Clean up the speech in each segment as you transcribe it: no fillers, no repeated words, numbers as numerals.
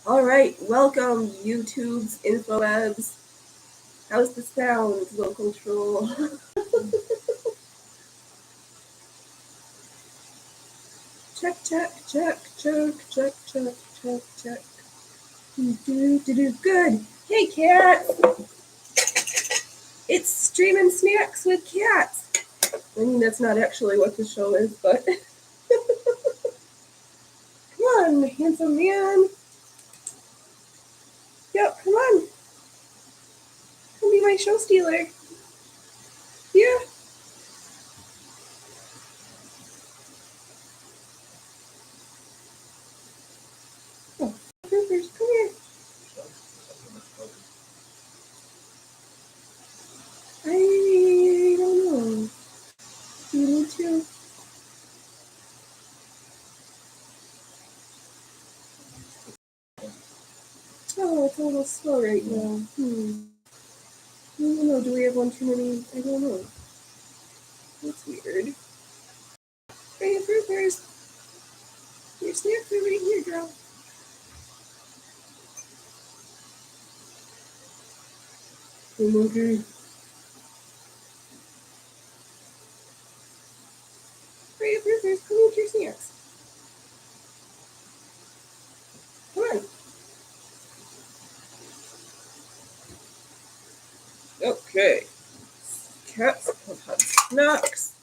All right, welcome YouTube's InfoWebs. How's the sound, local troll? Check, check, check, check, check, check, check, check. Do. Good. Hey, cat. It's streaming snacks with cats. I mean, that's not actually what the show is, but come on, handsome man. Yep, come on. Come be my show stealer. Yeah. Oh, Rupert, come here. I don't know. You need to. Oh, it's a little slow right now. I don't know. Do we have one too many? I don't know. That's weird. Hey, Rupert, your snacks are right here, girl. Okay. Hey, Rupert, come with your snacks. Come on. Okay. Cats have had snacks.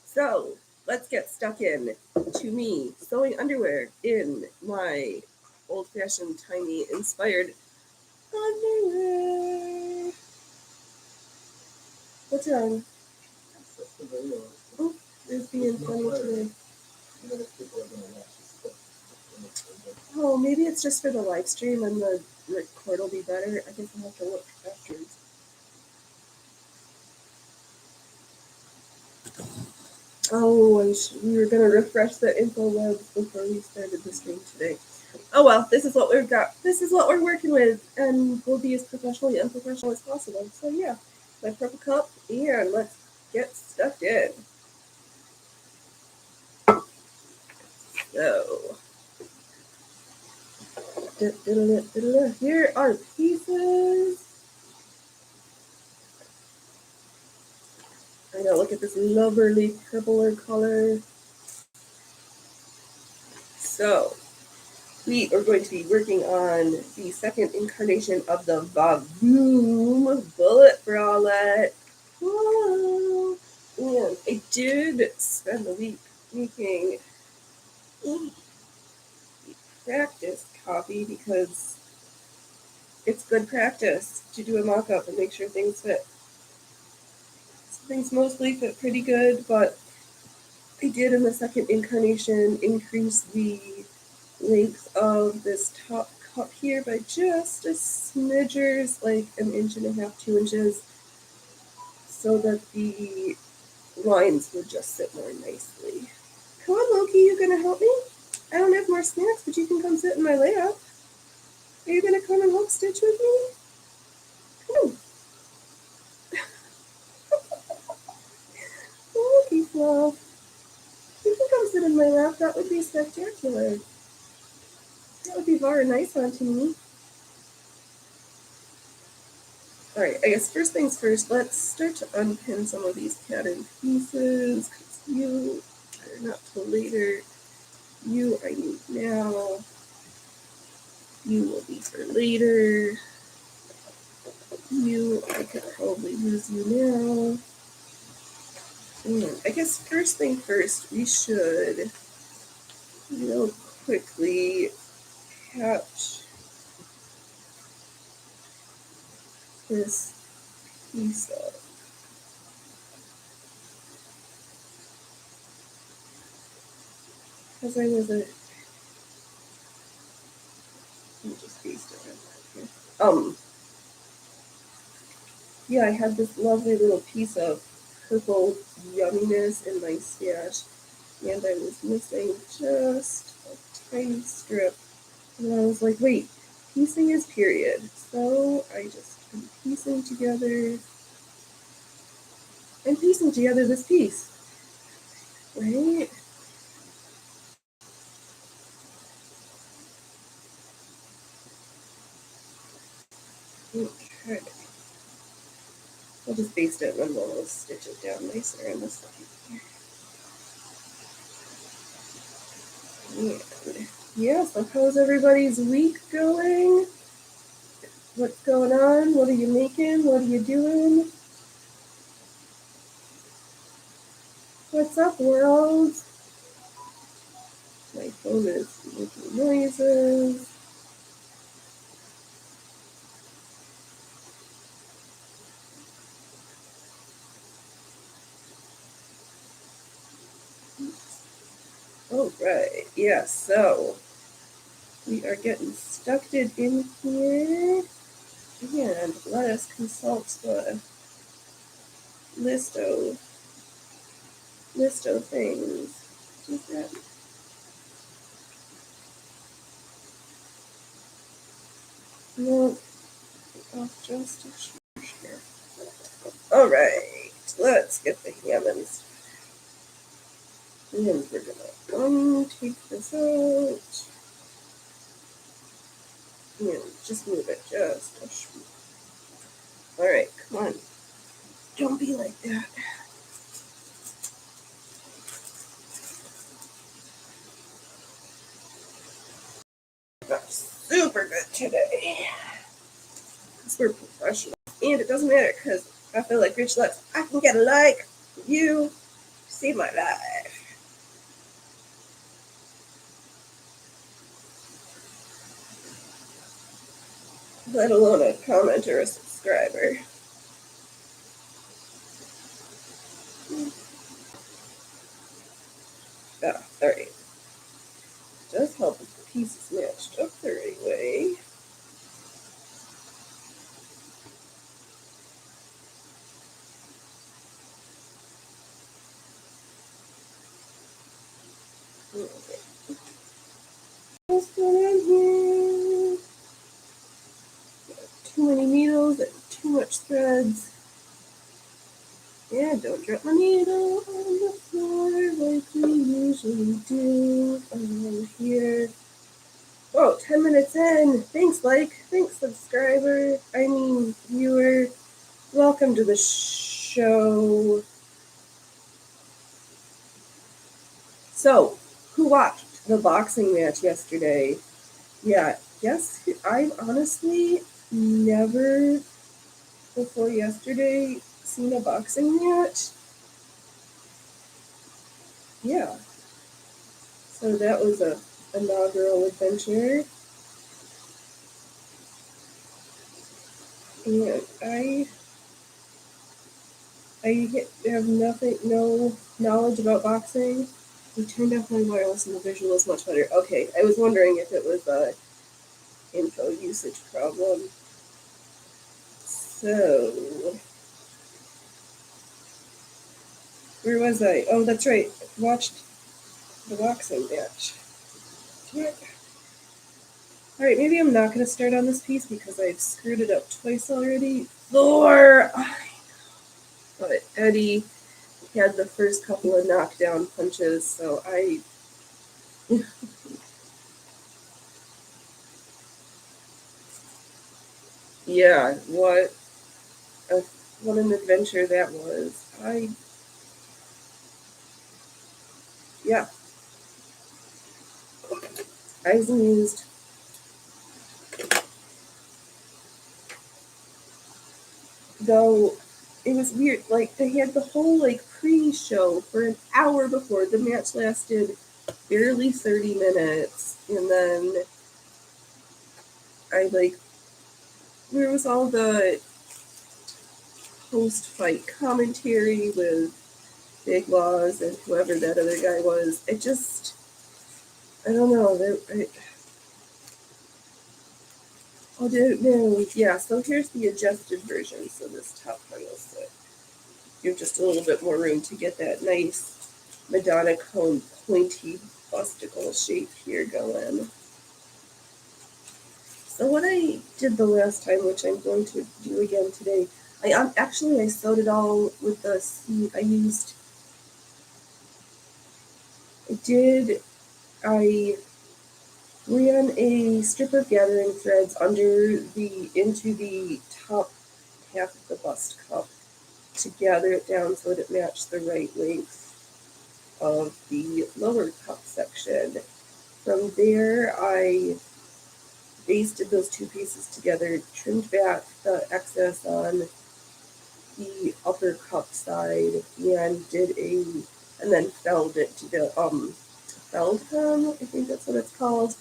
So, let's get stuck in to me sewing underwear in my old-fashioned, tiny, inspired underwear. What's wrong? Oh, it's being funny today. Oh, maybe it's just for the live stream and the record will be better. I guess I'll have to look afterwards. Oh, we were going to refresh the info web before we started the stream today. Oh well, this is what we've got. This is what we're working with, and we'll be as professionally unprofessional as possible. So yeah, my purple cup, and let's get stuck in. So, here are pieces. I know, look at this lovely purpler color. So, we are going to be working on the second incarnation of the Vavoom Bullet Bralette. Whoa. And I did spend the week making the practice copy because it's good practice to do a mock-up and make sure things fit. Things mostly fit pretty good, but I did in the second incarnation increase the length of this top cup here by just a smidgers, like 1.5 inches, 2 inches, so that the lines would just sit more nicely. Come on, Loki, you gonna help me? I don't have more snacks, but you can come sit in my lap. Are you gonna come and help stitch with me? Come on. Loki, Fluff. You can come sit in my lap. That would be spectacular. That would be very nice onto me. Alright, I guess first things first, let's start to unpin some of these pattern pieces, because you are not till later. You I need now. You will be for later. You, I could probably use you now. And I guess first thing first, we should real quickly patch this piece up. Because I was let me just paste it right here. Yeah, I had this lovely little piece of purple yumminess in my stash, and I was missing just a tiny strip. And I was like, wait, piecing is period. So I just am piecing together this piece, right? Okay. I'll just baste it and then we'll stitch it down nicer in the side. And yeah, so how's everybody's week going? What's going on? What are you making? What are you doing? What's up, world? My phone is making noises. All right, yeah, so we are getting stucked in here. And let us consult the list of things. Just that. No, off just a here. All right, let's get the Hammonds. And we're gonna take this out and just move it just a shh. All right, come on, don't be like that. That's super good today. Because we're professional. And it doesn't matter because I feel like Rich Lux, I can get a like from you. Save my life. Let alone a comment or a subscriber. Ah, alright. Does help if the piece is matched up the right way. Okay. What's going on here? Too many needles and too much threads. Yeah, don't drop my needle on the floor like we usually do around here. Oh, 10 minutes in. Thanks, like. Thanks, subscriber. Viewer. Welcome to the show. So, who watched the boxing match yesterday? Yeah, yes, I've honestly never before yesterday seen a boxing match. Yeah. So that was a inaugural adventure. And I have no knowledge about boxing. We turned off my wireless and the visual is much better. Okay, I was wondering if it was a info usage problem. So, where was I? Oh, that's right. Watched the boxing match. Alright, maybe I'm not going to start on this piece because I've screwed it up twice already. Thor! But Eddie had the first couple of knockdown punches, so I... yeah, what an adventure that was. Yeah. I was amused. Though it was weird, like they had the whole pre-show for an hour before the match lasted barely 30 minutes, and then there was all the post-fight commentary with Big Laws and whoever that other guy was. It just, I don't know. I don't know. Yeah, so here's the adjusted version. So this top part will sit. Give just a little bit more room to get that nice Madonna cone pointy busticle shape here going. So what I did the last time, which I'm going to do again today, I sewed it all with the seam. I ran a strip of gathering threads into the top half of the bust cup to gather it down so that it matched the right length of the lower cup section. From there, I basted those two pieces together, trimmed back the excess on the upper cup side, and then felled it to the felled hem, I think that's what it's called,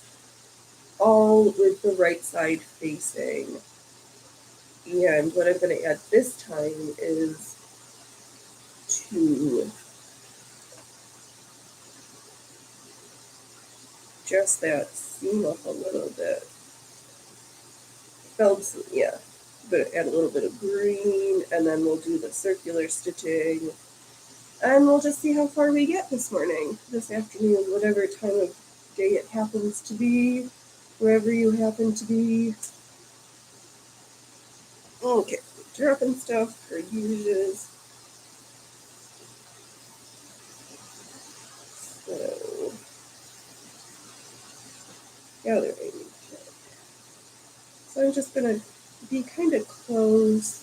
all with the right side facing. And what I'm going to add this time is to dress that seam up a little bit. Yeah, but add a little bit of green, and then we'll do the circular stitching, and we'll just see how far we get this afternoon, whatever time of day it happens to be, wherever you happen to be. Okay, dropping stuff per usual. So, gathering. So I'm just going to be kind of close,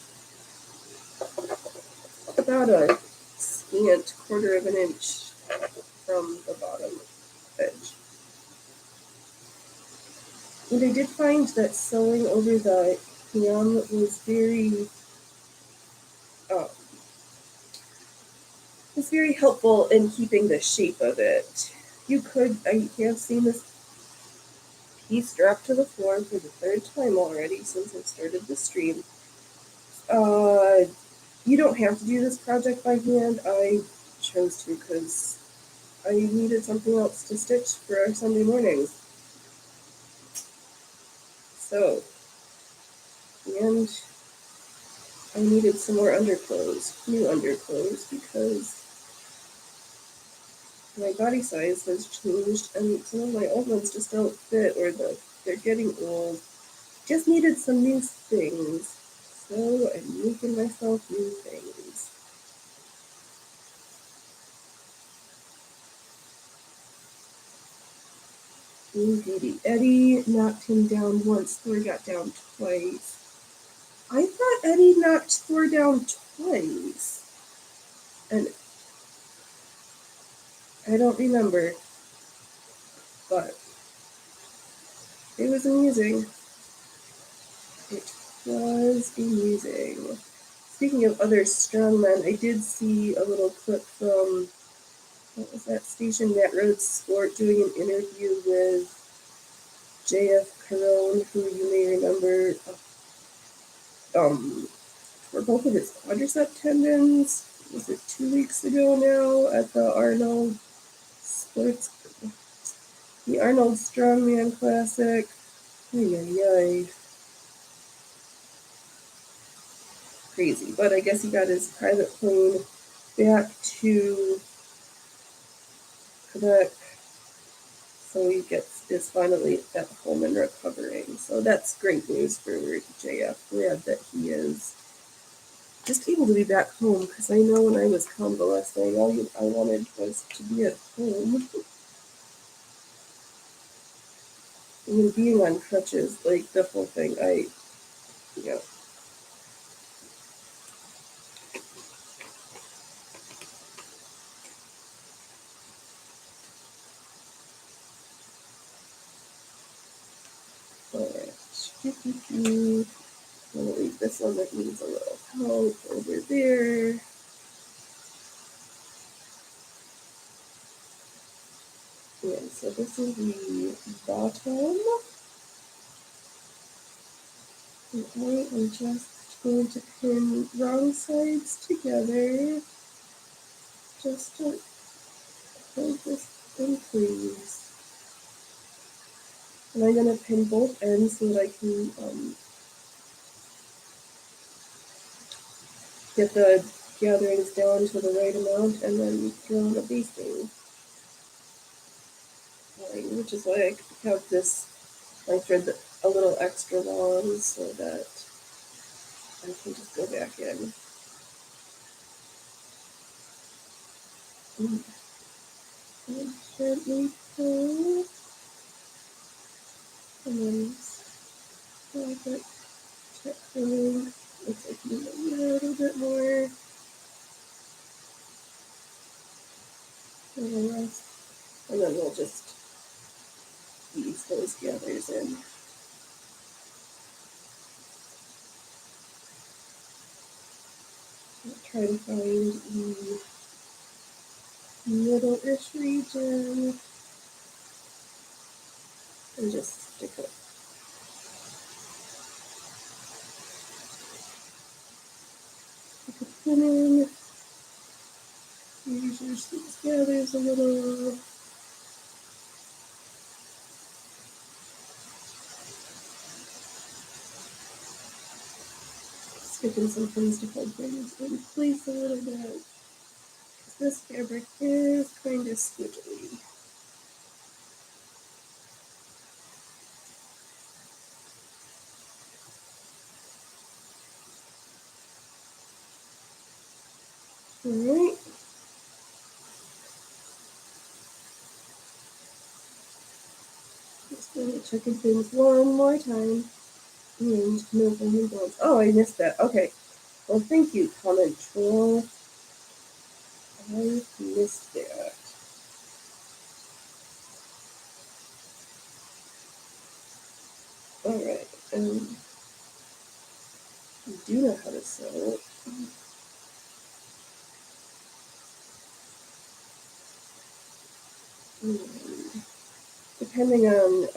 about a scant quarter of an inch from the bottom edge. And I did find that sewing over the hem um, was very helpful in keeping the shape of it. I have seen this piece drop to the floor for the third time already since I started the stream. You don't have to do this project by hand. I chose to because I needed something else to stitch for our Sunday mornings. So, and I needed some more new underclothes, because my body size has changed and some of my old ones just don't fit, or they're getting old. Just needed some new things. So I'm making myself new things. Indeed. Eddie knocked him down once, Thor got down twice. I thought Eddie knocked Thor down twice. And I don't remember. But it was amusing. It was amusing. Speaking of other strongmen, I did see a little clip from, what was that station, Matt Rhodes Sport, doing an interview with J.F. Carone, who you may remember for both of his quadricep tendons. Was it 2 weeks ago now at the Arnold Strongman Classic? Ay. Crazy. But I guess he got his private plane back to Quebec, so is finally at home and recovering. So that's great news for JF. Glad that he is just able to be back home, because I know when I was convalescing, all I wanted was to be at home. And being on crutches, like the whole thing, yeah. Alright. I'm gonna leave this one that needs a little help over there. And so this is the bottom. And I am just going to pin wrong sides together just to hold this in place. And I'm going to pin both ends so that I can get the gatherings down to the right amount, and then drill the basting line, which is why I have my thread a little extra long so that I can just go back in. And gently pull. And then fabric check filling. Looks like you need a little bit more. And the rest. And then we'll just ease those gathers in. I'll try to find the middle-ish region and just stick it. Stick a pin in. Use these gathers a little. Sticking some things to hold things in place a little bit. This fabric is kind of squiggly. Alright. Just going to checking things one more time. And no bone bones. Oh, I missed that. Okay. Well, thank you, comment troll. I missed that. Alright. I do know how to sew. Depending on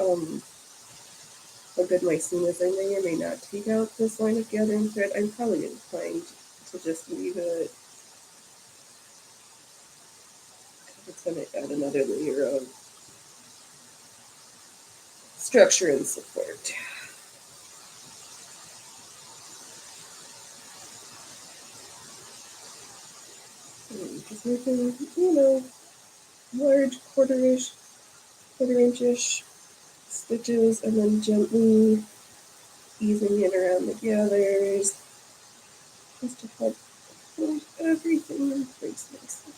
how good my seam is, I may or may not take out this line of gathering thread. I'm probably inclined to just leave it. It's going to add another layer of structure and support. Just making, large quarter-inch-ish stitches, and then gently easing it around the gathers, just to help hold everything in place nicely.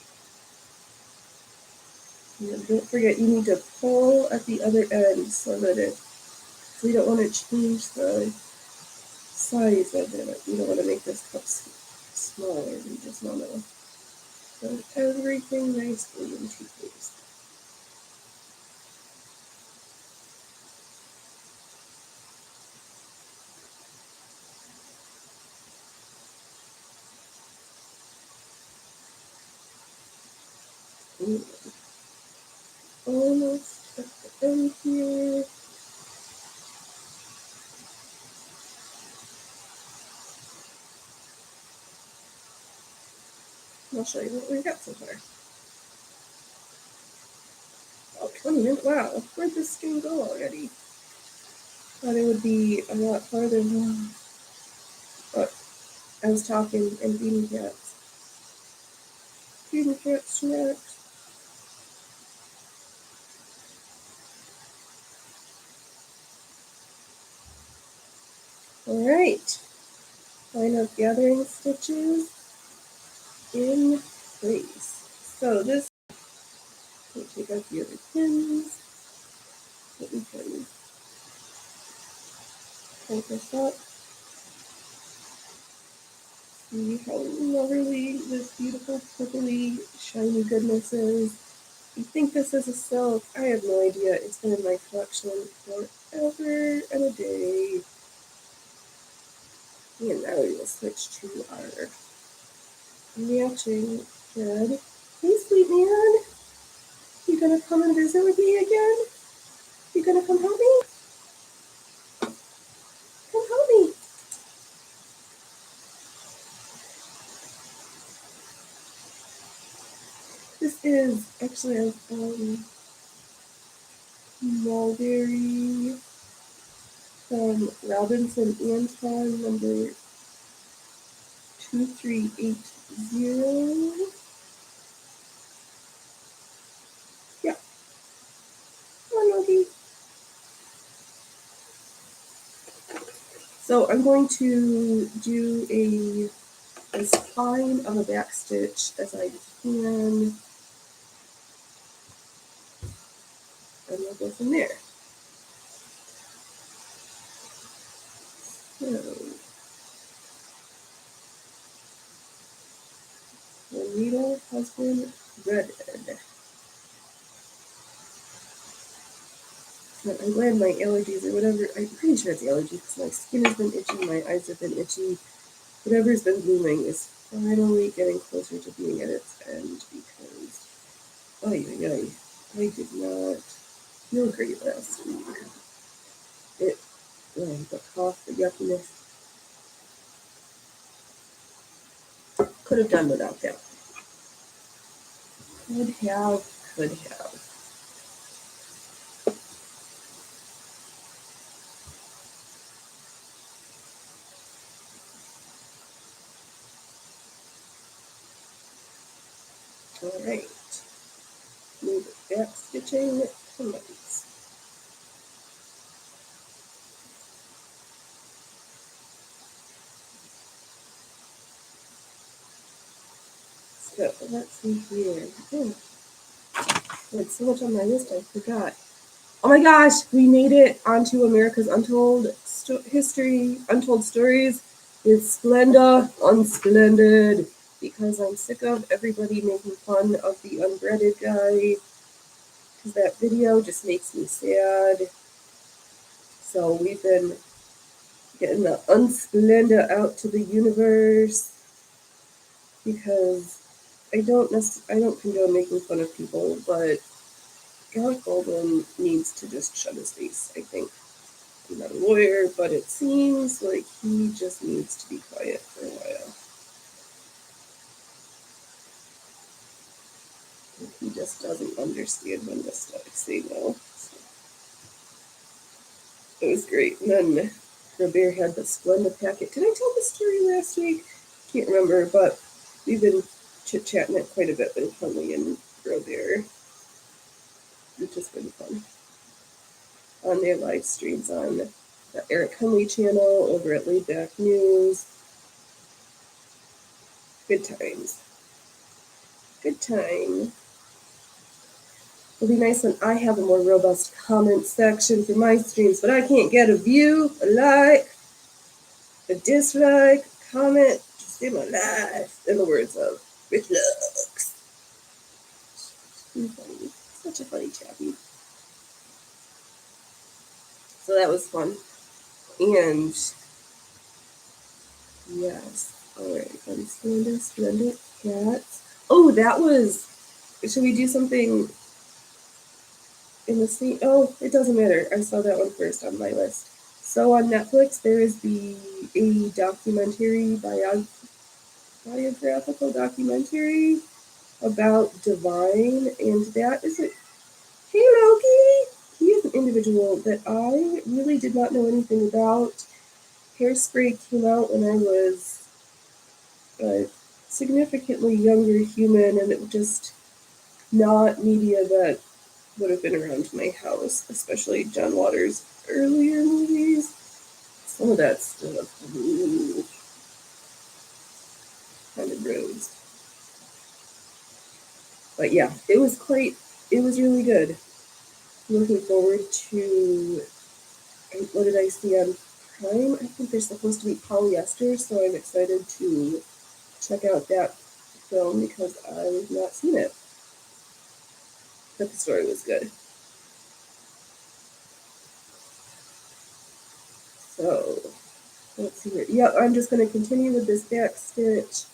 And don't forget, you need to pull at the other end so you don't want to change the size of it. You don't want to make this cup smaller. You just want to put everything nicely into place. Almost at the end here. I'll show you what we've got so far. Oh, 20 minutes. Wow, where'd this string go already? Thought it would be a lot farther than. But I was talking and feeding cats. Feeding cats snacks. Alright. Line up gathering stitches in place. So this, we'll take out the other pins. So we can hold this up. See how lovely this beautiful purpley shiny goodness is. You think this is a silk? I have no idea. It's been in my collection forever and a day. And now we will switch to our matching thread. Hey, sweet man. You gonna come and visit with me again? You gonna come help me? Come help me. This is actually a mulberry from Robinson Anton number 2380. Yeah. Come on, Loki. So I'm going to do as fine of a back stitch as I can, and we'll go from there. The needle has been threaded. I'm glad my allergies or whatever, I'm pretty sure it's allergies because my skin has been itchy, my eyes have been itchy. Whatever's been blooming is finally getting closer to being at its end because, I did not feel great last week. The cough, the yuckiness. Could have done without that. Could have. All right. Move it back stitching commence. So let's see here. There's so much on my list I forgot. Oh my gosh, we made it onto America's Untold Stories with Splenda Unsplendid because I'm sick of everybody making fun of the unbreaded guy because that video just makes me sad. So we've been getting the Unsplenda out to the universe because I don't condone making fun of people, but Alec Baldwin needs to just shut his face, I think. I'm not a lawyer, but it seems like he just needs to be quiet for a while. He just doesn't understand when to say no. So it was great. And then Robert had the Splenda packet. Did I tell the story last week? Can't remember, but we've been chit-chatting it quite a bit with Huntley and Robert, which has been fun. On their live streams on the Eric Hunley channel over at Laid Back News. Good times. Good time. It'll be nice when I have a more robust comment section for my streams, but I can't get a view, a like, a dislike, a comment, just in my life, in the words of Rich Lux. Funny. Such a funny chappy. So that was fun. And yes, alright, Splendid Cats. Oh, that was, should we do something in the scene? Oh, it doesn't matter. I saw that one first on my list. So on Netflix, there is a documentary, biographical documentary about Divine, and that is it. Hey Loki! He is an individual that I really did not know anything about. Hairspray came out when I was a significantly younger human, and it was just not media that would have been around my house, especially John Waters' earlier movies. Some of that stuff, kind of gross. But yeah, it was really good. Looking forward to, what did I see on Prime? I think they're supposed to be polyester, so I'm excited to check out that film because I've not seen it. But the story was good. So, let's see here. Yeah, I'm just going to continue with this back stitch.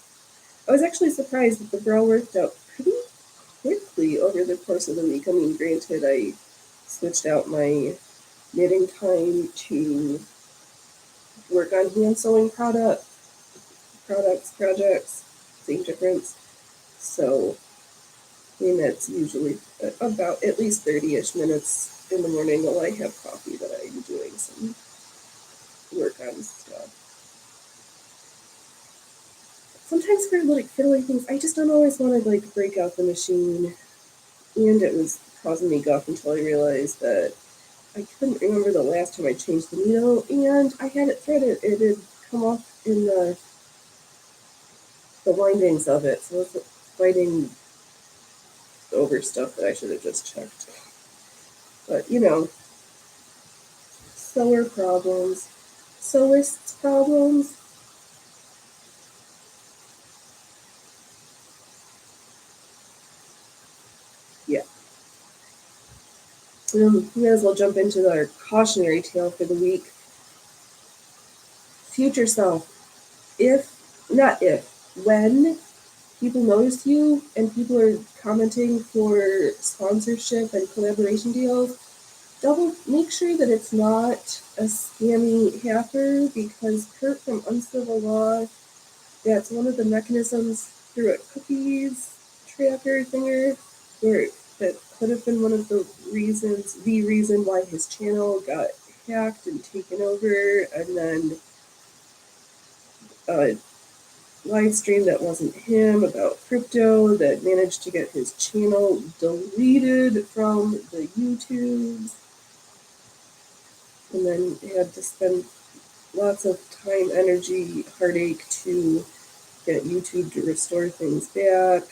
I was actually surprised that the brow worked out pretty quickly over the course of the week. I mean, granted, I switched out my knitting time to work on hand sewing projects, same difference. So, I mean, that's usually about at least 30-ish minutes in the morning while I have coffee that I'm doing some work on stuff. Sometimes for like fiddly things, I just don't always want to like break out the machine, and it was causing me guff until I realized that I couldn't remember the last time I changed the needle, and I had it threaded. It had come off in the windings of it, so it's fighting over stuff that I should have just checked. But sewer problems. Solist's problems. Yeah. We may as well jump into our cautionary tale for the week. Future self. When people notice you and people are commenting for sponsorship and collaboration deals, make sure that it's not a scammy hacker, because Kurt from Uncivil Law, that's one of the mechanisms through a cookies tracker thinger, where that could have been one of the reason why his channel got hacked and taken over, and then a live stream that wasn't him about crypto that managed to get his channel deleted from the YouTubes, and then had to spend lots of time, energy, heartache to get YouTube to restore things back.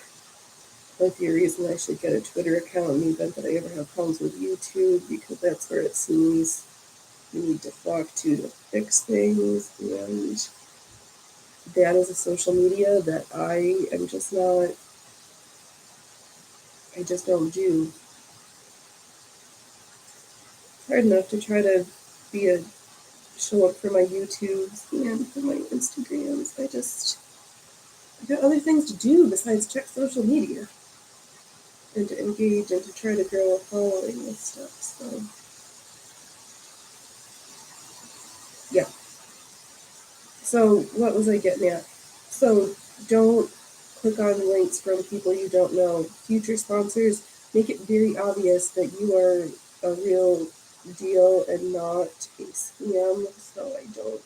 Might be a reason I should get a Twitter account in the event that I ever have problems with YouTube, because that's where it seems you need to flock to fix things. And that is a social media that I just don't do. It's hard enough to try to show up for my YouTubes and for my Instagrams. I've got other things to do besides check social media and to engage and to try to grow a following with stuff. So, yeah. So, what was I getting at? So, don't click on links from people you don't know. Future sponsors, make it very obvious that you are a real deal and not a scam, so I don't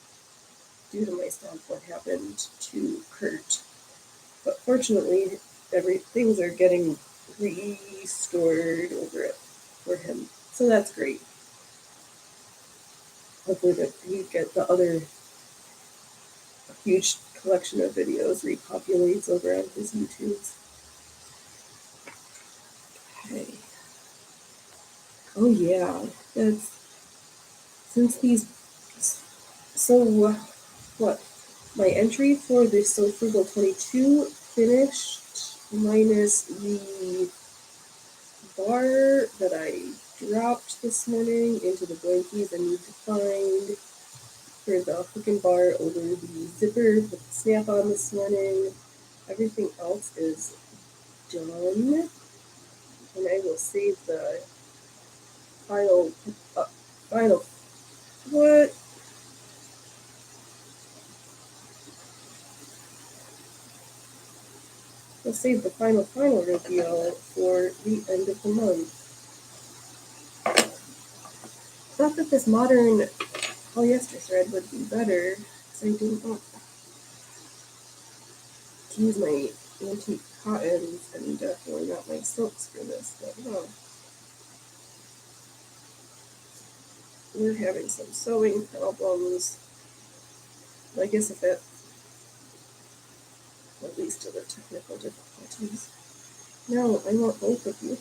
do to myself what happened to Kurt. But fortunately, things are getting restored over it for him. So that's great. Hopefully that he get the other huge collection of videos repopulates over on his YouTubes. Okay. Oh yeah, that's since these. So what? My entry for the So Frugal 22 finished, minus the bar that I dropped this morning into the blankies I need to find for the hook and bar over the zipper with the snap on this morning. Everything else is done, and I will save the final what? We'll save the final reveal for the end of the month. Thought that this modern polyester thread would be better, so I didn't want to use my antique cottons and definitely not my silks for this, but no. We're having some sewing problems. I guess if that at least to the technical difficulties. No, I want both of you.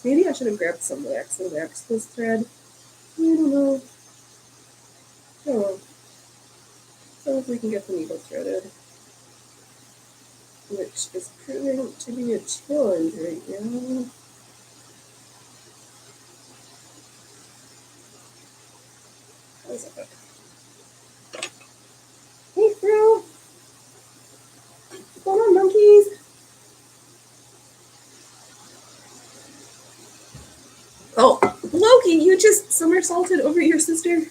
Maybe I should have grabbed some wax and waxed this thread. I don't know. Oh, so if we can get the needle threaded, which is proving to be a challenge right now. How's that? Hey, Fro! What's going on, monkeys? Oh, Loki, you just somersaulted over your sister?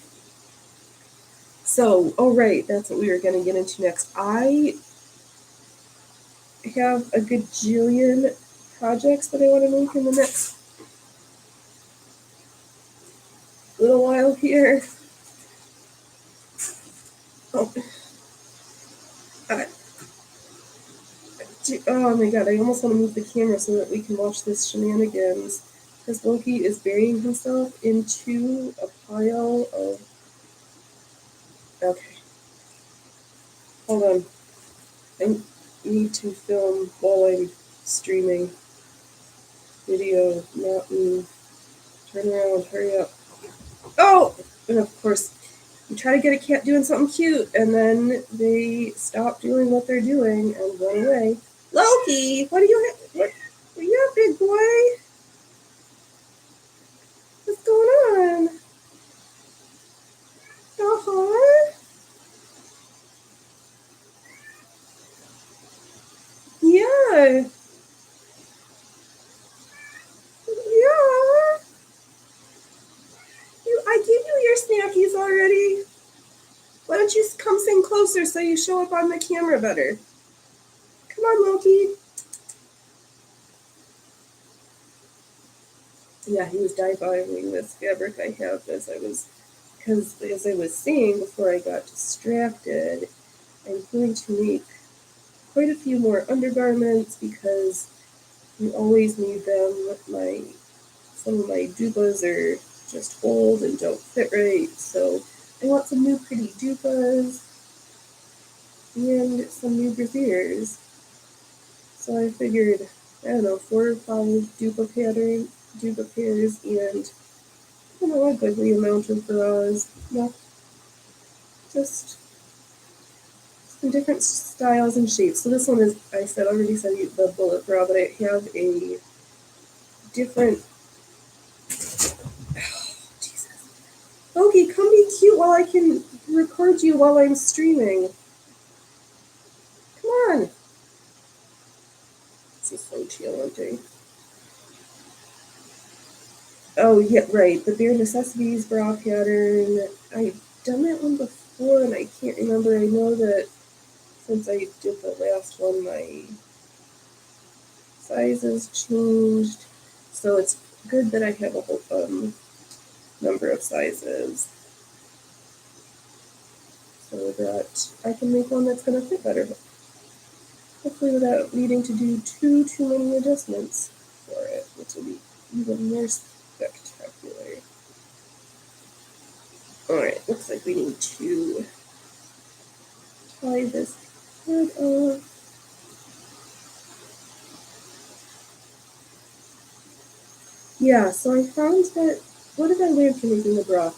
So, oh right, that's what we were going to get into next. I have a gajillion projects that I want to make in the next little while here. Oh, oh my god, I almost want to move the camera so that we can watch this shenanigans. Because Loki is burying himself into a pile of. Okay. Hold on. I need to film while I'm streaming. Video, not me. Turn around, hurry up. Oh! And of course, You try to get a cat doing something cute, and then they stop doing what they're doing and run away. Loki, what do you have? What you have, big boy? What's going on? Uh-huh. Yeah. Yeah. I gave you your snackies already. Why don't you come sing closer so you show up on the camera better? Come on, Loki. Yeah, he was dividing this fabric I have because as I was saying before I got distracted, I'm going to make quite a few more undergarments because you always need them. Some of my dupas are just old and don't fit right, so I want some new pretty dupas and some new brassieres. So I figured, I don't know, 4 or 5 dupa pairs, and I don't know, a goodly amount of bras. Yeah, just some different styles and shapes. So this one is, already said the bullet bra, but I have a different. Jesus. Loki, come be cute while I can record you while I'm streaming. Come on. This is so challenging. Oh, yeah, right. The Bare Necessities bra pattern. I've done that one before and I can't remember. I know that since I did the last one, my sizes changed. So it's good that I have a whole number of sizes so that I can make one that's going to fit better. Hopefully without needing to do too many adjustments for it, which will be even more spectacular. Alright, looks like we need to tie this head off. Yeah, so I found that, what did I learn from making the bra?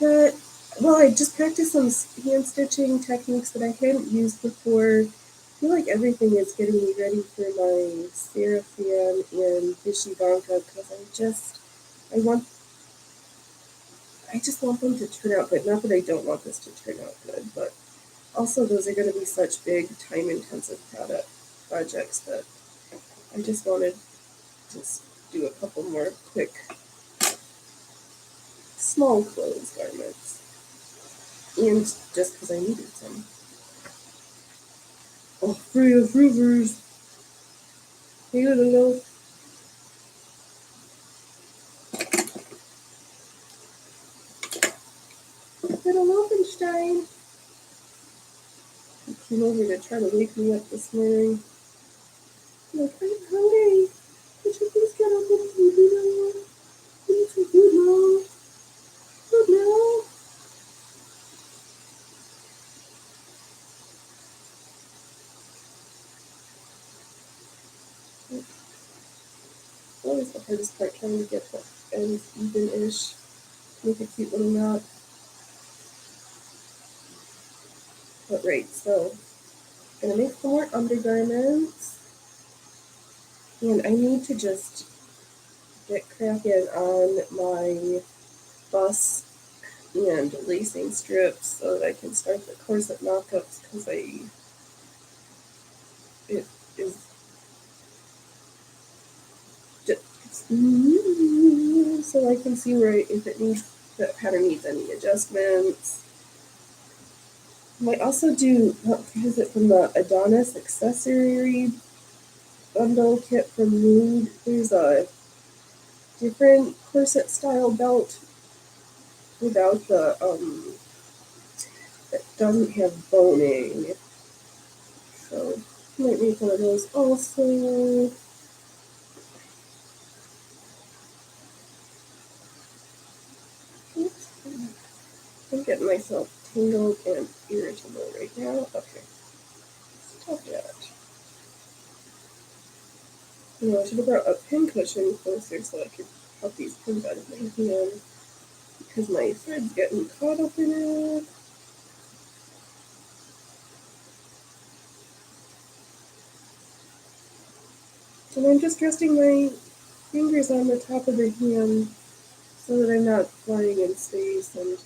I just practiced some hand stitching techniques that I hadn't used before. I feel like everything is getting me ready for my Seraphim and Vishibhanka because I just want them to turn out good. Not that I don't want this to turn out good, but also those are going to be such big, time-intensive projects that I just wanted to do a couple more quick, small clothes garments. And just because I needed some. Oh, free of rivers. Hey, little. Little Wolfenstein. He came over to try to wake me up this morning. I'm like, I'm hungry. Could you please get up and feed me now? I need some food now. Food now. Always the hardest part, trying to get the ends even-ish. Make a cute little knot. But right, so I'm gonna make some more undergarments. And I need to just get cracking on my bust and lacing strips so that I can start the corset mock-ups because it is just, so I can see if that pattern needs any adjustments. I might also do, what is it, from the Adonis accessory bundle kit from Mood. There's a different corset style belt without that doesn't have boning. So I might make one of those also. I'm getting myself tangled and irritable right now. Okay. Stop that. I should have brought a pin cushion closer so I could have these pins out of my hand because my thread's getting caught up in it. And I'm just resting my fingers on the top of the hand so that I'm not flying in space and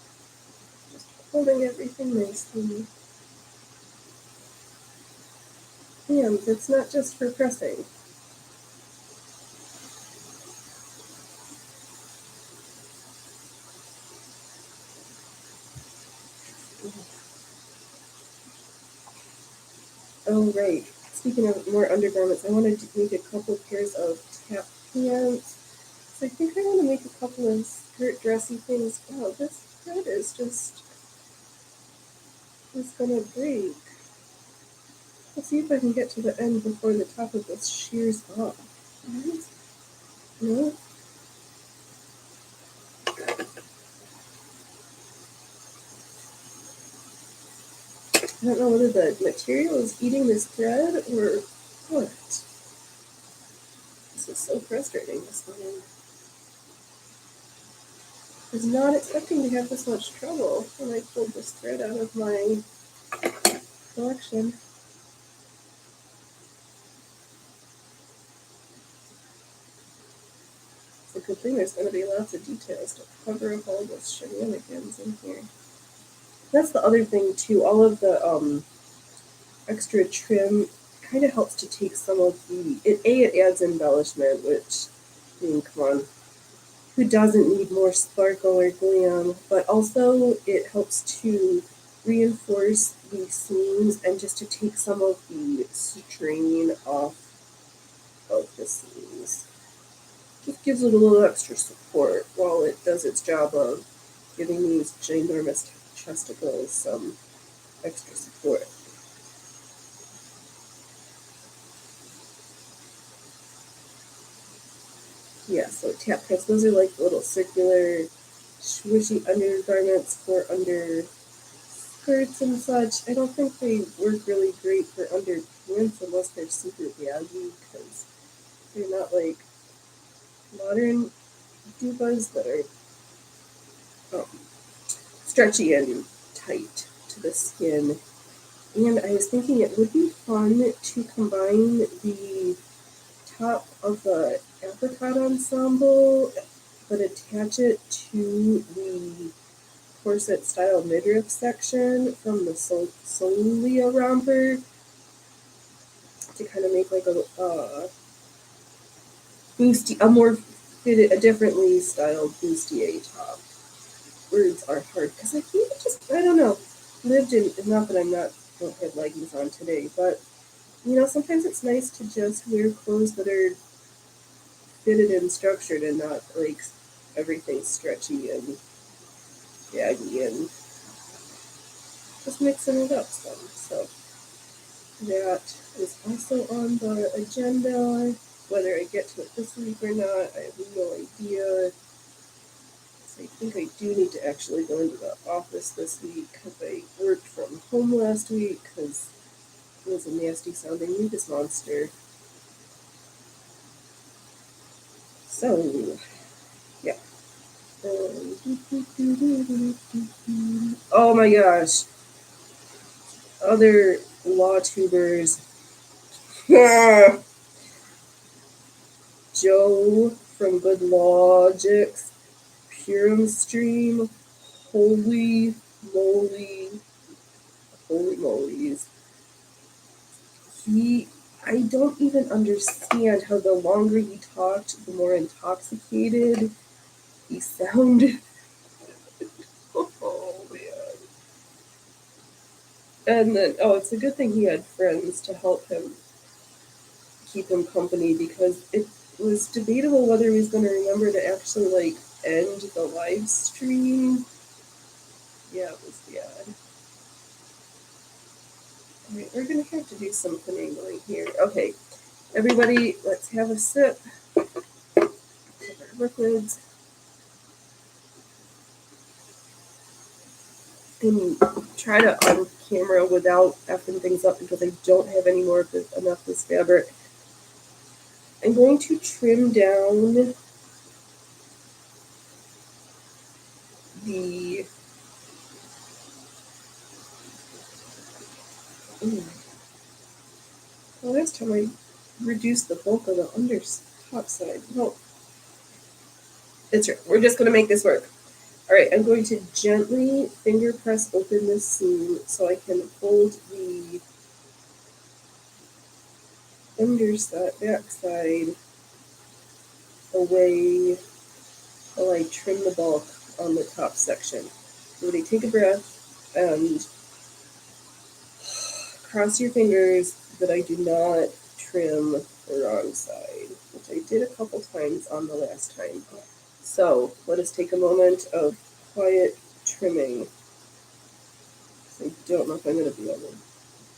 just holding everything nicely. Hands, it's not just for pressing. Oh, right. Speaking of more undergarments, I wanted to make a couple pairs of tap pants. So I think I want to make a couple of skirt dressy things. Wow, this thread is gonna break. Let's see if I can get to the end before the top of this shears off. Right? No? I don't know whether the material is eating this thread or what. This is so frustrating this morning. I was not expecting to have this much trouble when I pulled this thread out of my collection. It's a good thing there's going to be lots of details to cover up all those shenanigans in here. That's the other thing too. All of the extra trim kind of helps to take some of the. It adds embellishment, which I mean, come on, who doesn't need more sparkle or glam? But also it helps to reinforce the seams and just to take some of the strain off of the seams. Just gives it a little extra support while it does its job of giving these ginormous chesticles some extra support. Yeah, so tap pants, those are like little circular swishy undergarments for under skirts and such. I don't think they work really great for under pants unless they're super baggy because they're not like modern dubas that are stretchy and tight to the skin. And I was thinking it would be fun to combine the top of the apricot ensemble, but attach it to the corset style midriff section from the Solia romper to kind of make like a more fitted, a differently styled bustier top. Words are hard because I think it just, I don't know, lived in, not that I'm not, don't have leggings on today, but you know, sometimes it's nice to just wear clothes that are fitted and structured and not like everything stretchy and baggy and just mixing it up some. So that is also on the agenda. Whether I get to it this week or not, I have no idea. So I think I do need to actually go into the office this week because I worked from home last week because it was a nasty sounding mucus monster. So, yeah. Oh my gosh. Other law tubers. Joe from Good Logics, Purim Stream. Holy moly. Holy molies. I don't even understand how the longer he talked, the more intoxicated he sounded. Oh man. And then, oh, it's a good thing he had friends to help him keep him company because it was debatable whether he was going to remember to actually like end the live stream. Yeah, it was bad. Alright, we're going to have to do some finagling here. Okay, everybody, let's have a sip of our liquids. And try to on camera without effing things up because I don't have any more of this, enough of this fabric. I'm going to trim down the well, last time I reduce the bulk of the top side. No, it's right. We're just going to make this work. All right, I'm going to gently finger press open this seam so I can hold the underside, backside away while I trim the bulk on the top section. Everybody take a breath and cross your fingers that I do not trim the wrong side, which I did a couple times on the last time. So let us take a moment of quiet trimming. I don't know if I'm going to be able to.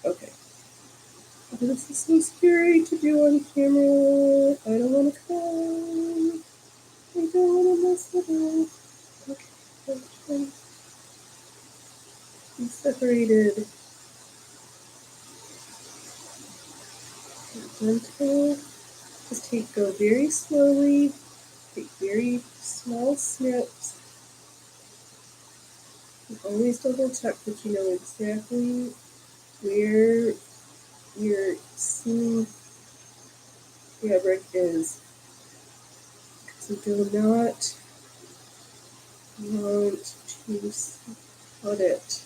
Okay. Oh, this is so scary to do on camera. I don't want to cry. I don't want to mess it up. Okay. Be separated. Gentle. Just go very slowly. Take very small snips. You always double check that you know exactly where your seam fabric is. Because you do not want to cut it.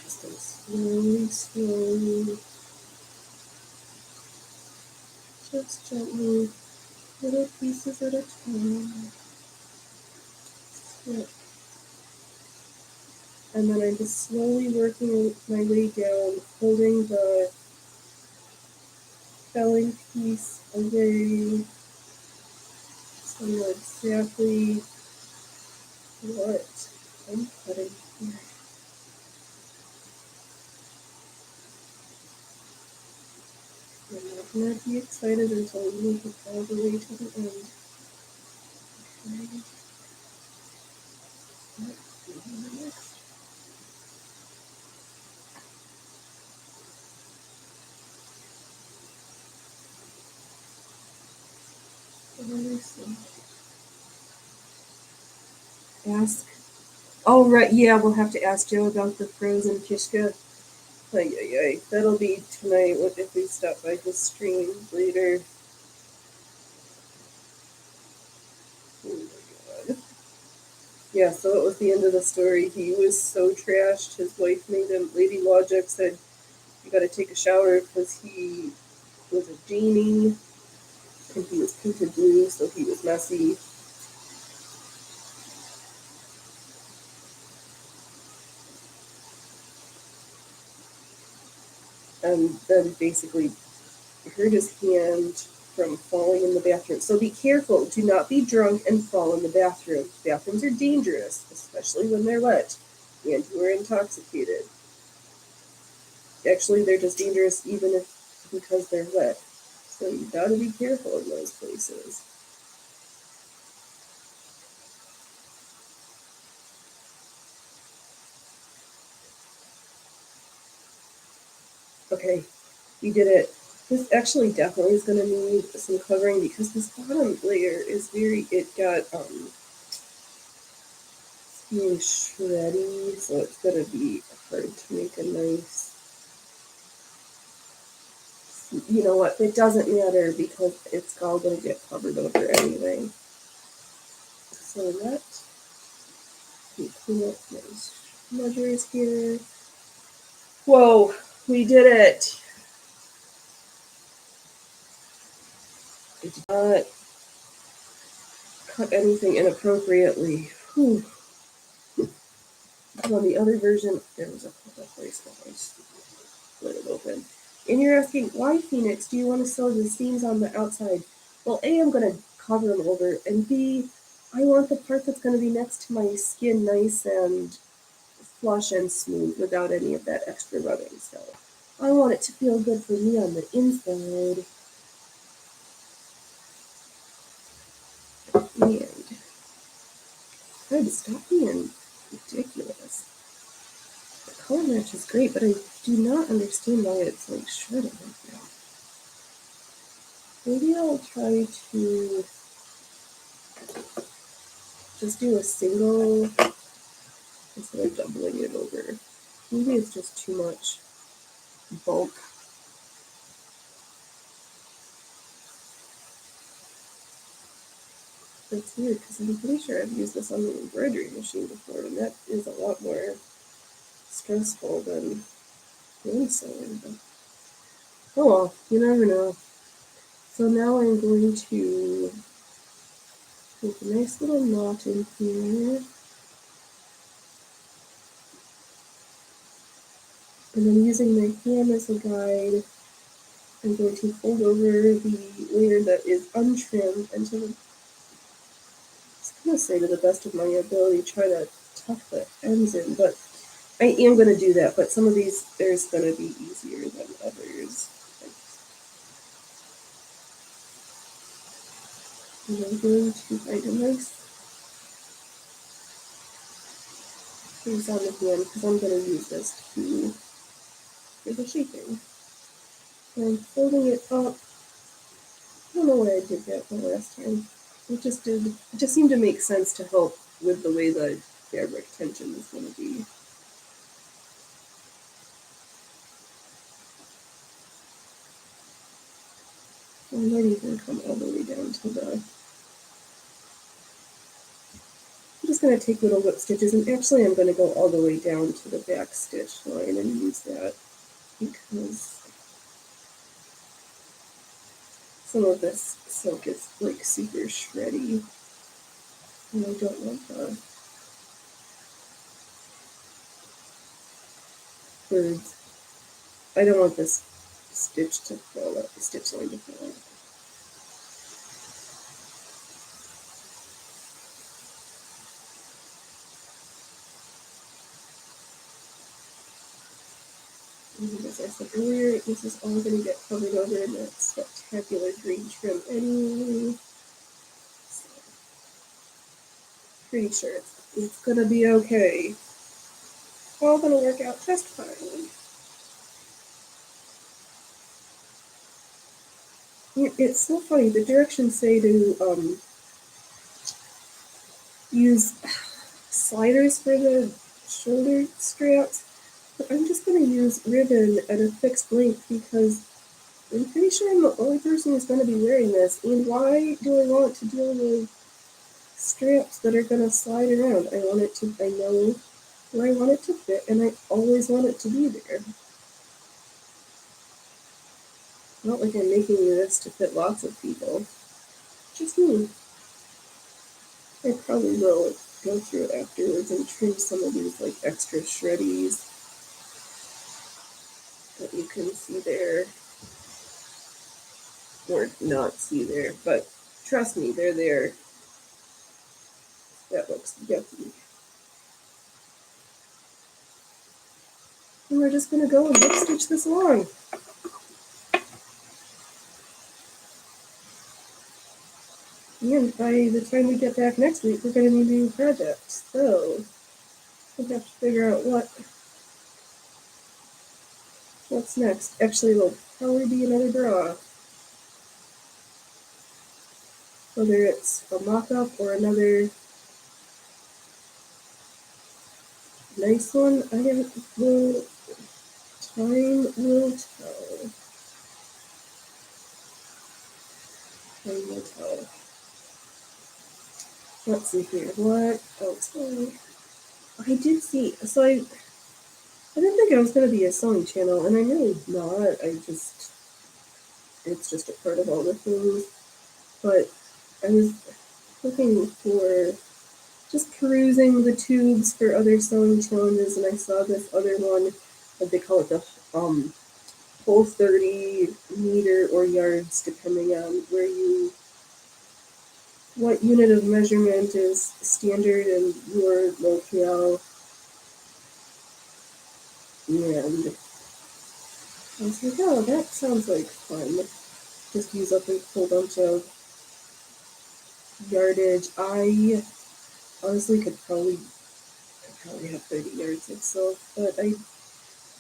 Just go slowly, just gently, little pieces at a time. Snip. And then I'm just slowly working my way down, holding the felling piece away, so I know exactly what I'm cutting here. I'm not going to be excited until we make it all the way to the end. Okay. Next. Ask. Oh, right. Yeah, we'll have to ask Joe about the frozen Kishka. That'll be tonight if we stop by his stream later. Oh my god. Yeah, so it was the end of the story. He was so trashed. His wife made him, Lady Logic said, you gotta take a shower because he was a genie and he was painted blue, so he was messy. And then basically hurt his hand from falling in the bathroom. So be careful. Do not be drunk and fall in the bathroom. Bathrooms are dangerous, especially when they're wet and you are intoxicated. Actually, they're just dangerous even if because they're wet. So you gotta be careful in those places. Okay, we did it. This actually definitely is gonna need some covering because this bottom layer is it got being shreddy, so it's gonna be hard to make a nice. You know what? It doesn't matter because it's all gonna get covered over anyway. So let's clean up those measures here. Whoa, we did it! I did not cut anything inappropriately. Whew. On the other version, there was a place where I split it open. And you're asking, why, Phoenix, do you want to sew the seams on the outside? Well, A, I'm going to cover them over, and B, I want the part that's going to be next to my skin nice and flush and smooth without any of that extra rubbing. So I want it to feel good for me on the inside. And good, stop being ridiculous. The color match is great, but I do not understand why it's like shredded right now. Maybe I'll try to just do a single instead of doubling it over. Maybe it's just too much bulk. That's weird because I'm pretty sure I've used this on the embroidery machine before, and that is a lot more stressful than hand sewing. But oh well, you never know. So now I'm going to make a nice little knot in here. And then using my hand as a guide, I'm going to fold over the layer that is untrimmed and I was going to say to the best of my ability, try to tuck the ends in, but I am going to do that, but some of these, there's going to be easier than others. And I'm going to find a nice piece on the hand because I'm going to use this for the shaping. And I'm folding it up. I don't know why I did that the last time. It just seemed to make sense to help with the way the fabric tension is going to be. I might even come all the way down to the... I'm just going to take little whip stitches, and actually I'm going to go all the way down to the back stitch line and use that because some of this silk is like super shreddy, and I don't want the birds. I don't want this stitch to fall out, the stitch line to fall out. And as I said earlier, this is all going to get covered over in that spectacular green trim anyway. So, pretty sure it's going to be okay. All going to work out just fine. It's so funny. The directions say to use sliders for the shoulder straps, but I'm just going to use ribbon at a fixed length because I'm pretty sure I'm the only person who's going to be wearing this. And why do I want to deal with straps that are going to slide around? I know where I want it to fit, and I always want it to be there. Not like I'm making this to fit lots of people. Just me. I probably will go through it afterwards and trim some of these like extra shreddies that you can see there. Or not see there, but trust me, they're there. That looks yucky. And we're just going to go and whip stitch this along. And by the time we get back next week, we're going to need a new project. So we'll have to figure out what's next. Actually, it'll probably be another bra. Whether it's a mock-up or another nice one, time will tell. Time will tell. Let's see here. What else? I did see. So I didn't think I was going to be a sewing channel, and I'm really not. It's just a part of all the things. But I was looking for, just perusing the tubes for other sewing challenges, and I saw this other one, what they call it, the whole 30 meter or yards, depending on what unit of measurement is standard in your locale. And I was like, oh, that sounds like fun. Just use up a whole bunch of yardage. I honestly could probably have 30 yards of silk, but I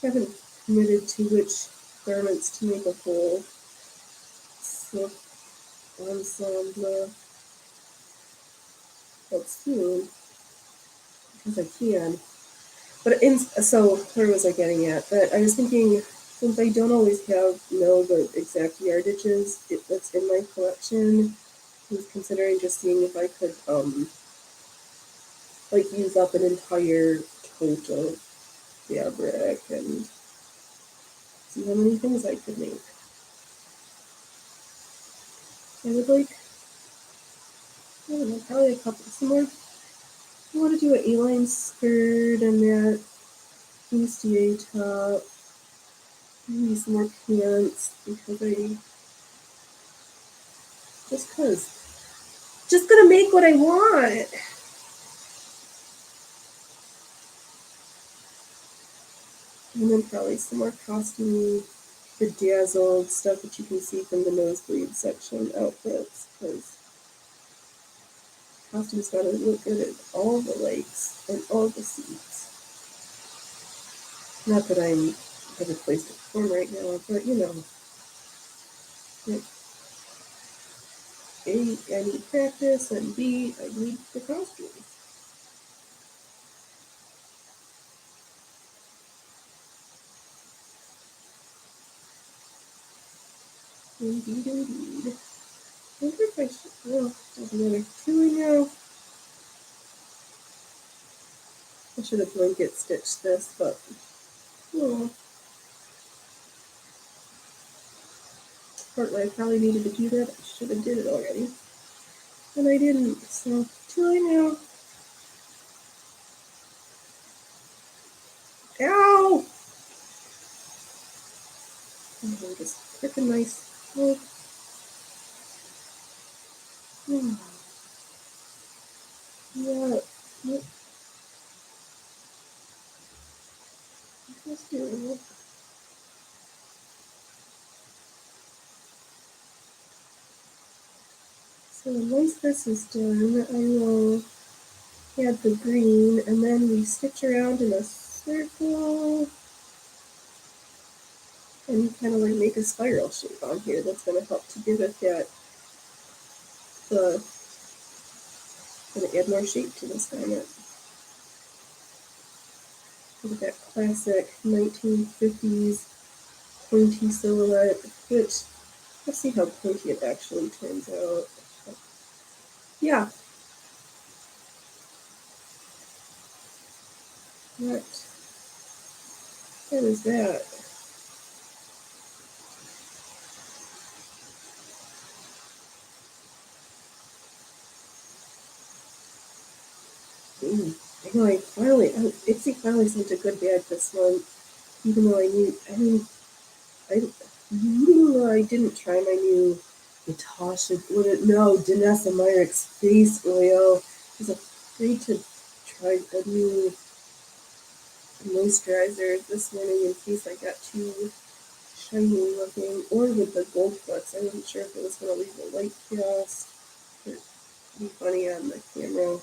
haven't committed to which garments to make a whole silk ensemble. But soon, because I can. But so where was I getting at? But I was thinking, since I don't always know the exact yardages that's in my collection, was considering just seeing if I could like use up an entire tote of fabric and see how many things I could make. I would like, I don't know, probably a couple, some more. I want to do an A-line skirt and that bustier top. Maybe some more pants because just gonna make what I want. And then probably some more costume bedazzled stuff that you can see from the nosebleed section outfits because costumes gotta look good at all the lakes and all the seats. Not that I'm at a place to perform right now, but you know, A, I need practice, and B, I need the costumes. Indeed, indeed. I wonder if I should, well, doesn't matter. Do I know? I should have blanket stitched this, but, oh. Partly I probably needed to do that. I should have did it already. And I didn't, so, do I know? Ow! Oh, just freaking nice. Oh. Oh. Yeah. Yep. Let's do it. So once this is done, I will add the green, and then we stitch around in a circle and kind of like make a spiral shape on here. That's going to help to give it that, going to add more shape to this garment. Look at that classic 1950s pointy silhouette, which, let's see how pointy it actually turns out. Yeah. What is that? I know Ipsy finally sent a good bag this month, even though I didn't try my new Natasha, Danessa Meyer's face oil. I was afraid to try a new moisturizer this morning in case I got too shiny looking, or with the gold flux. I wasn't sure if it was going to leave a light cast or be funny on the camera.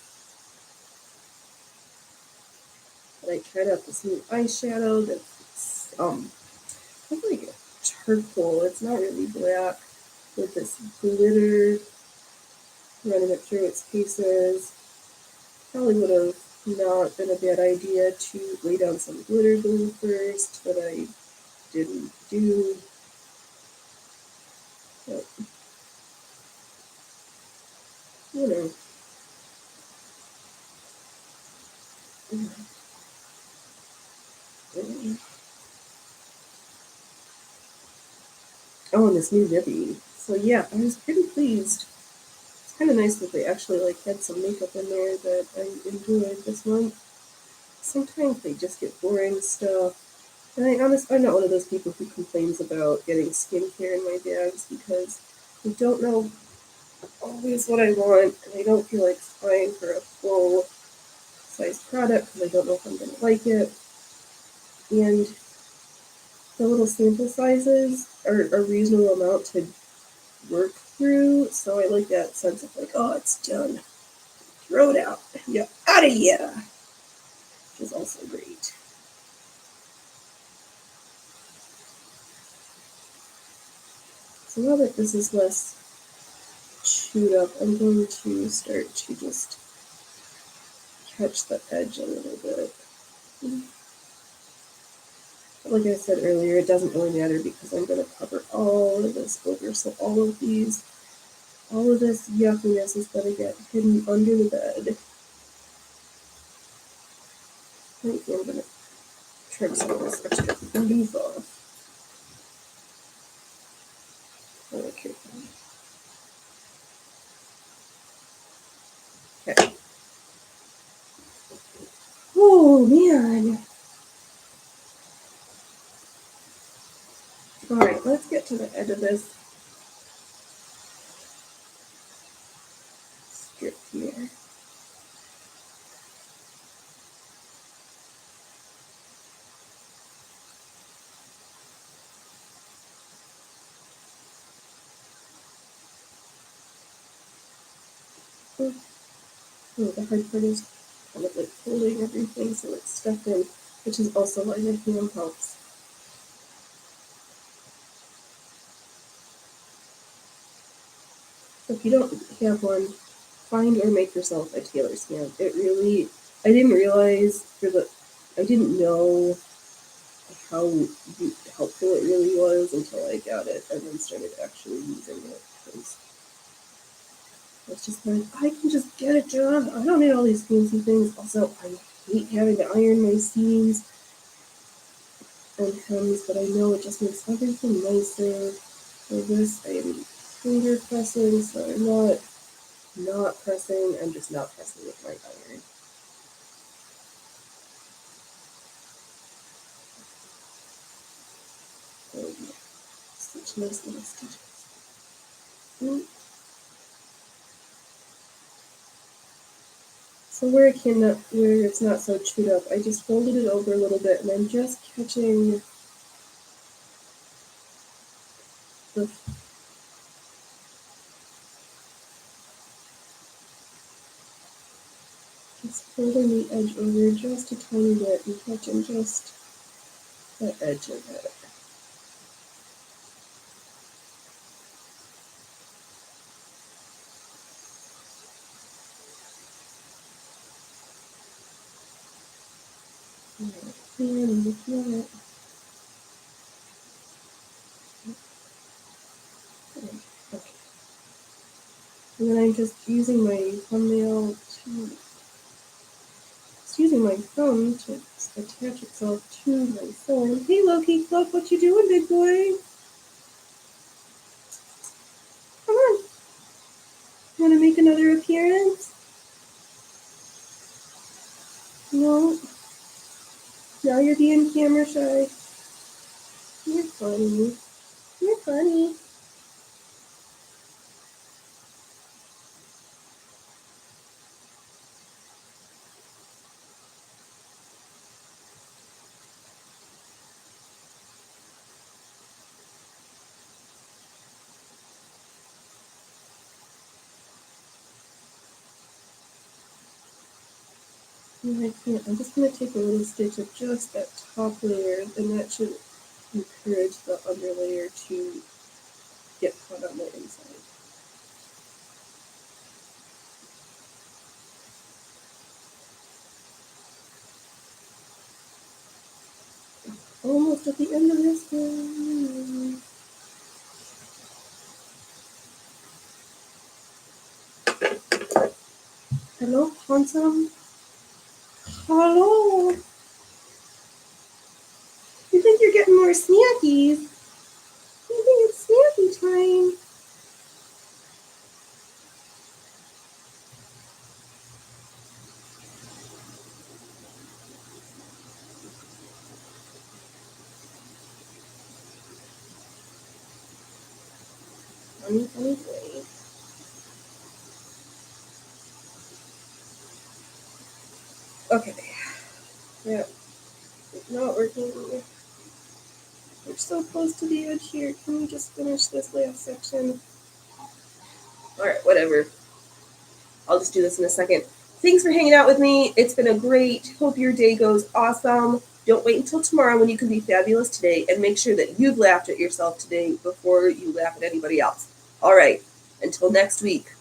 But I tried out this new eyeshadow that's like a charcoal. It's not really black, with this glitter running it through its pieces. Probably would have not been a bad idea to lay down some glitter glue first, but I didn't do. But, you know. Oh, and this new Nibby. So yeah, I was pretty pleased. It's kind of nice that they actually like had some makeup in there that I enjoyed this month. Sometimes they just get boring stuff. And I'm not one of those people who complains about getting skincare in my bags because I don't know always what I want, and I don't feel like buying for a full size product because I don't know if I'm going to like it. And the little sample sizes are a reasonable amount to work through, so I like that sense of like, oh, it's done. Throw it out. You're out of here. Which is also great. So now that this is less chewed up, I'm going to start to just catch the edge a little bit. But like I said earlier, it doesn't really matter because I'm going to cover all of this over, so all of these All of this yuckiness is going to get hidden under the bed. I think I'm going to trim some of this extra leaf off. Really carefully. Okay. Oh, man. Alright, let's get to the end of this strip here. Oh, the hard part is kind of like holding everything so it's stuck in, which is also why the hand helps. So if you don't have one, find or make yourself a tailor stamp. It really, I didn't realize I didn't know how helpful it really was until I got it and then started actually using it. Because it's just like, I can just get it done. I don't need all these fancy things. Also, I hate having to iron my seams and hems, but I know it just makes everything nicer. For this, I am finger pressing, so I'm not pressing. I'm just not pressing with my iron. Oh yeah, such nice little stitches. So where it's not so chewed up, I just folded it over a little bit, and I'm just catching the just folding the edge over just a tiny bit and catching just the edge of it. And looking at it. Okay. And then I'm just using my thumbnail to using my thumb to attach itself to my phone. Hey Loki, look what you doing, big boy? Come on. Wanna make another appearance? No. Now you're being camera shy. You're funny. You're funny. I'm just going to take a little stitch of just that top layer, and that should encourage the underlayer to get caught on the inside. Almost at the end of this one. Hello, handsome? Hello? You think you're getting more snackies? You think it's snacky time? Funny, funny, funny. Okay. Yeah. It's not working. We're so close to the edge here. Can we just finish this last section? Alright, whatever. I'll just do this in a second. Thanks for hanging out with me. It's been a great. Hope your day goes awesome. Don't wait until tomorrow when you can be fabulous today, and make sure that you've laughed at yourself today before you laugh at anybody else. All right. Until next week.